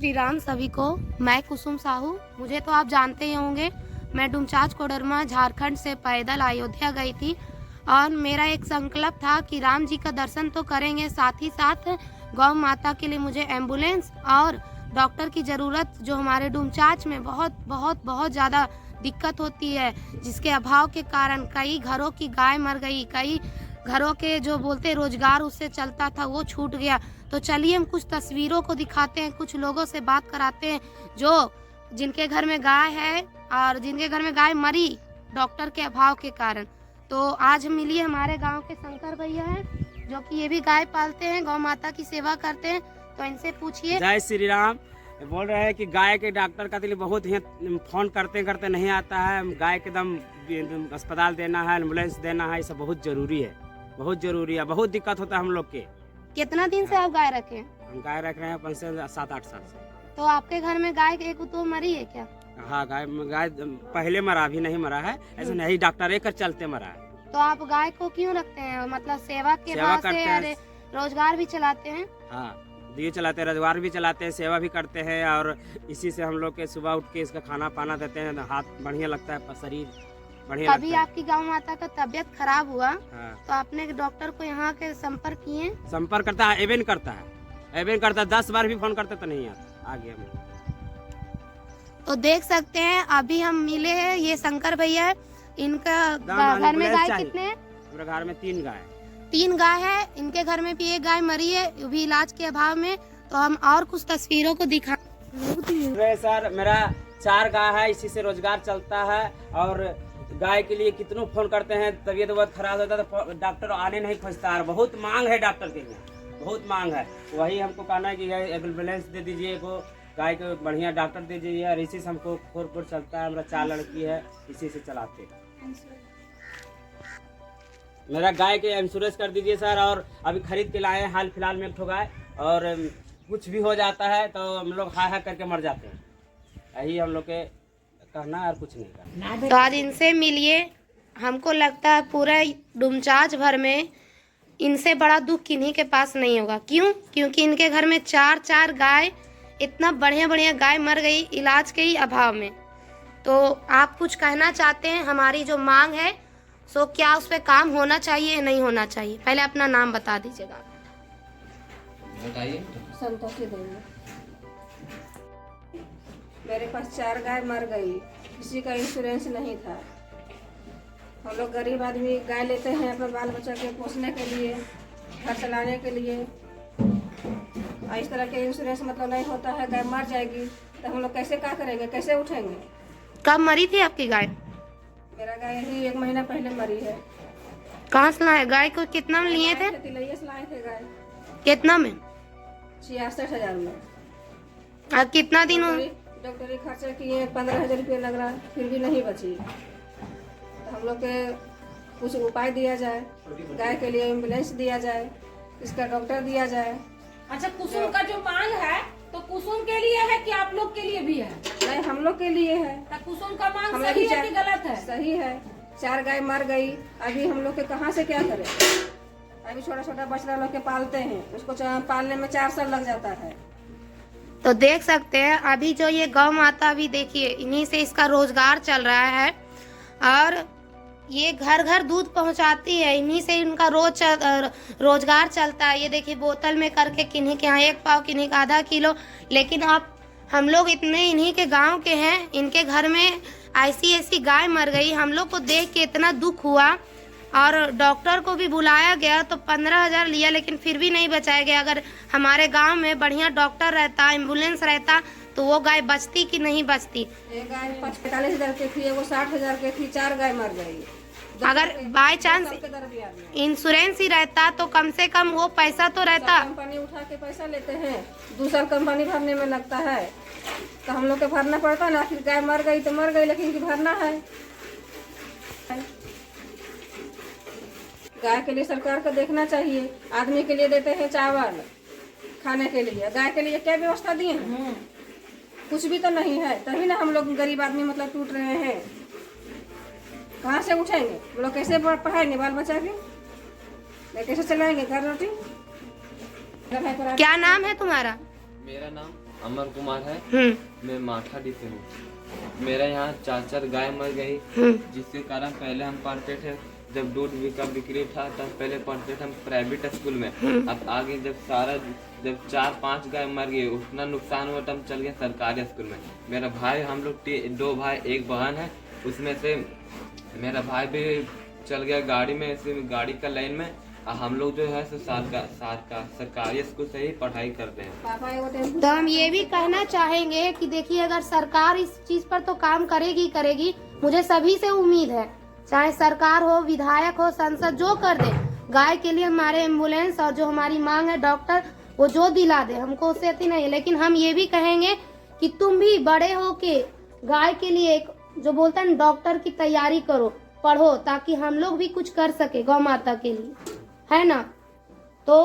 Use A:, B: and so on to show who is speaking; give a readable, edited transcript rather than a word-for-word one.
A: श्री राम सभी को। मैं कुसुम साहू, मुझे तो आप जानते ही होंगे। मैं डुमचांच कोडरमा झारखंड से पैदल अयोध्या गई थी और मेरा एक संकल्प था कि राम जी का दर्शन तो करेंगे, साथ ही साथ गौ माता के लिए मुझे एम्बुलेंस और डॉक्टर की ज़रूरत, जो हमारे डुमचांच में बहुत बहुत बहुत ज़्यादा दिक्कत होती है, जिसके अभाव के कारण कई घरों की गाय मर गई, कई घरों के जो बोलते रोजगार उससे चलता था वो छूट गया। तो चलिए हम कुछ तस्वीरों को दिखाते हैं, कुछ लोगों से बात कराते हैं जो जिनके घर में गाय है और जिनके घर में गाय मरी डॉक्टर के अभाव के कारण। तो आज हम मिलिए हमारे गांव के शंकर भैया हैं जो कि ये भी गाय पालते हैं, गौ माता की सेवा करते हैं। तो इनसे पूछिए।
B: जय श्री राम। बोल रहे हैं कि गाय के डॉक्टर का लिए बहुत ही फोन करते नहीं आता है। गाय के दम अस्पताल देना है, एम्बुलेंस देना है, ये सब बहुत जरूरी है, बहुत जरूरी है। बहुत दिक्कत होता है हम लोग के।
A: कितना दिन से आप गाय रखे हैं?
B: हम गाय रख रहे हैं 5 से 7-8 साल से।
A: तो आपके घर में गाय एक तो मरी है क्या?
B: हाँ, गाय पहले मरा, अभी नहीं मरा है। ऐसे नहीं, डॉक्टर एक चलते मरा है।
A: तो आप गाय को क्यों रखते हैं? मतलब सेवा के
B: सेवा
A: भाव
B: करते
A: से
B: हैं।
A: रोजगार भी चलाते हैं?
B: हाँ, दिए चलाते हैं, रोजगार भी चलाते हैं, सेवा भी करते हैं और इसी से हम लोग के सुबह उठ के इसका खाना पाना देते हैं। हाथ बढ़िया लगता है, शरीर बढ़िया
A: कभी
B: लगता है।
A: आपकी गौ माता का तबियत खराब हुआ
B: हाँ।
A: तो आपने डॉक्टर को यहाँ के संपर्क किए?
B: संपर्क करता है, एवेन करता है 10 बार भी फोन करते तो नहीं आता, आ गया।
A: तो देख सकते हैं अभी हम मिले हैं, ये शंकर भैया है। इनका घर में गाय कितने हैं?
B: मेरे घर में 3 गाय।
A: 3 गाय है। इनके घर में भी एक गाय मरी है, वो भी इलाज के अभाव में। तो हम और कुछ तस्वीरों को दिखा।
B: सर, मेरा 4 गाय है, इसी से रोजगार चलता है। और गाय के लिए कितनों फोन करते हैं, तबीयत बहुत खराब होता है तो डॉक्टर आने नहीं खोजता है। बहुत मांग है डॉक्टर के लिए, बहुत मांग है। वही हमको कहना है कि एम्बुलेंस दे दीजिए, को गाय को बढ़िया डॉक्टर दे दीजिए। और इसी से हमको खोर चलता है। मेरा 4 लड़की है, इसी से चलाते हैं। मेरा गाय के इंश्योरेंस कर दीजिए सर। और अभी खरीद के लाए हैं हाल फिलहाल में एक ठो गाय, और कुछ भी हो जाता है तो हम लोग हाय करके मर जाते हैं। यही हम लोग के कहना है और कुछ नहीं करना।
A: तो आज इनसे मिलिए। हमको लगता है पूरा डुमचांच भर में इनसे बड़ा दुख किन्हीं के पास नहीं होगा। क्यों? क्योंकि इनके घर में 4 गाय, इतना बढ़िया गाय मर गई इलाज के ही अभाव में। तो आप कुछ कहना चाहते हैं? हमारी जो मांग है सो क्या उस पर काम होना चाहिए या नहीं होना चाहिए? पहले अपना नाम बता दीजिएगा।
C: बताइए।
D: संतोषी देवी। मेरे पास 4 गाय मर गई, किसी का इंश्योरेंस नहीं था। हम लोग गरीब आदमी गाय लेते हैं अपने बाल बच्चा के पोसने के लिए, घर चलाने के लिए। इस तरह के इंश्योरेंस मतलब नहीं होता है, गाय मर जाएगी तो हम लोग कैसे क्या करेंगे, कैसे उठेंगे?
A: कब मरी थी आपकी गाय?
D: मेरा गाय यही 1 महीना पहले मरी है।
A: कहाँ से लाए? गाय को कितना में लिए थे?
D: तिलैया से लाए थे गाय।
A: कितना में?
D: 66,000 में।
A: अब कितना दिन हो?
D: डॉक्टरी खर्चा किए, 15,000 रुपये लग रहा, फिर भी नहीं बची। तो हम लोग के कुछ उपाय दिया जाए, गाय के लिए एम्बुलेंस दिया जाए, इसका डॉक्टर दिया जाए।
E: अच्छा, कुसुम का जो मांग है तो कुसुम के लिए है कि आप लोग के लिए भी है?
D: नहीं, हम लोग के लिए है।
E: तो कुसुम का मांग
D: हम
E: सही है कि गलत है?
D: सही है। 4 गाय मर गई, अभी हम लोग के कहाँ से क्या करें? अभी छोटा बछड़ा लोग के पालते हैं, उसको पालने में 4 साल लग जाता है।
A: तो देख सकते हैं अभी जो ये गौ माता, भी देखिए इन्हीं से इसका रोजगार चल रहा है और ये घर घर दूध पहुंचाती है, इन्हीं से इनका रोजगार चलता है। ये देखिए बोतल में करके किन्हीं के यहाँ 1 पाव, किन्हीं का आधा किलो। लेकिन अब हम लोग इतने इन्हीं के गांव के हैं, इनके घर में ऐसी गाय मर गई। हम लोग को देख के इतना दुख हुआ और डॉक्टर को भी बुलाया गया तो 15,000 लिया, लेकिन फिर भी नहीं बचाया गया। अगर हमारे गांव में बढ़िया डॉक्टर रहता, एम्बुलेंस रहता तो वो गाय बचती कि नहीं बचती?
D: एक गाय 45,000 की थी, वो 60,000 की थी, 4 गाय मर गई।
A: अगर बाय चांस इंश्योरेंस ही रहता तो कम से कम वो पैसा तो रहता।
D: कंपनी उठा के पैसा लेते हैं, दूसरा कंपनी भरने में लगता है तो हम लोग को भरना पड़ता ना। फिर गाय मर गई तो मर गई, लेकिन कि भरना है। गाय के लिए सरकार को देखना चाहिए। आदमी के लिए देते हैं चावल खाने के लिए, गाय के लिए क्या व्यवस्था दिए हैं? कुछ भी तो नहीं है, तभी ना हम लोग गरीब आदमी मतलब टूट रहे हैं। कहाँ से उठेंगे हम लोग? कैसे पढ़ाएंगे बाल बच्चा के? कैसे चलाएंगे घर रोटी?
A: क्या नाम है तुम्हारा?
C: मेरा नाम अमर कुमार है। मैं माठाडी से हूँ। मेरे यहाँ 4 गाय मर गई, जिसके कारण पहले हम पढ़ते थे, जब दूध का बिक्री था तब पहले पढ़ते थे हम प्राइवेट स्कूल में। अब आगे जब 4-5 गाय मर गई, उतना नुकसान हुआ तब चल गए सरकारी स्कूल में। मेरा भाई, हम लोग 2 भाई 1 बहन है, उसमें से मेरा भाई भी चल गया गाड़ी में, इसी गाड़ी का लाइन में। हम लोग जो है सरकारी स्कूल से ही पढ़ाई करते हैं।
D: पापा एगो टेम्पू
A: तो हम ये भी कहना चाहेंगे कि देखिए, अगर सरकार इस चीज पर तो काम करेगी, मुझे सभी से उम्मीद है, चाहे सरकार हो, विधायक हो, संसद, जो कर दे गाय के लिए हमारे एम्बुलेंस और जो हमारी मांग है डॉक्टर, वो जो दिला दे, हमको उससे अति नहीं। लेकिन हम ये भी कहेंगे कि तुम भी बड़े हो के गाय के लिए एक जो बोलता है डॉक्टर की तैयारी करो, पढ़ो, ताकि हम लोग भी कुछ कर सके गौ माता के लिए, है ना। तो